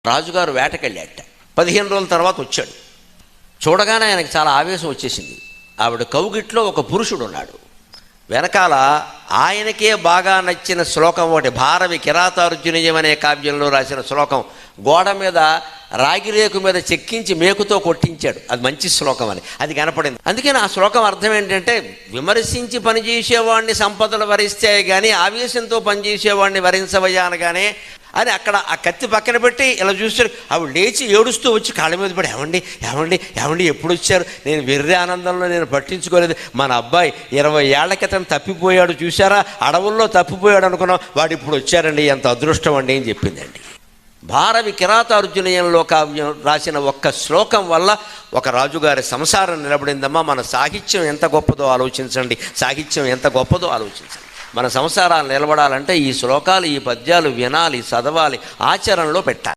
రాజుగారు వేటకెళ్ళాట. 15 రోజుల తర్వాత వచ్చాడు. చూడగానే ఆయనకు చాలా ఆవేశం వచ్చేసింది. ఆవిడ కౌగిట్లో ఒక పురుషుడు ఉన్నాడు. వెనకాల ఆయనకే బాగా నచ్చిన శ్లోకం ఒకటి, భారవి కిరాతార్జునీయం అనే కావ్యంలో రాసిన శ్లోకం గోడ మీద రాగిరేకు మీద చెక్కించి మేకుతో కొట్టించాడు. అది మంచి శ్లోకం అని అది కనపడింది. అందుకని ఆ శ్లోకం అర్థం ఏంటంటే, విమర్శించి పనిచేసేవాడిని సంపదలు వరిస్తే కానీ ఆవేశంతో పనిచేసేవాడిని వరించవయ్యా అనగానే అని అక్కడ ఆ కత్తి పక్కన పెట్టి ఇలా చూస్తాడు. ఆవిడ లేచి ఏడుస్తూ వచ్చి కాళ్ళ మీద పడి, ఏమండి ఏమండి ఏమండి ఎప్పుడు వచ్చారు? నేను వెర్రి ఆనందంలో నేను పట్టించుకోలేదు. మన అబ్బాయి 20 ఏళ్ల క్రితం తప్పిపోయాడు, చూసారా, అడవుల్లో తప్పిపోయాడు అనుకున్నాం, వాడు ఇప్పుడు వచ్చారండి, ఎంత అదృష్టం అండి అని చెప్పిందండి. భారవి కిరాతార్జునీయంలో కావ్యం రాసిన ఒక్క శ్లోకం వల్ల ఒక రాజుగారి సంసారం నిలబడిందమ్మా. మన సాహిత్యం ఎంత గొప్పదో ఆలోచించండి, సాహిత్యం ఎంత గొప్పదో ఆలోచించండి. మన సంసారాలు నిలబడాలంటే ఈ శ్లోకాలు, ఈ పద్యాలు వినాలి, చదవాలి, ఆచరణలో పెట్టాలి.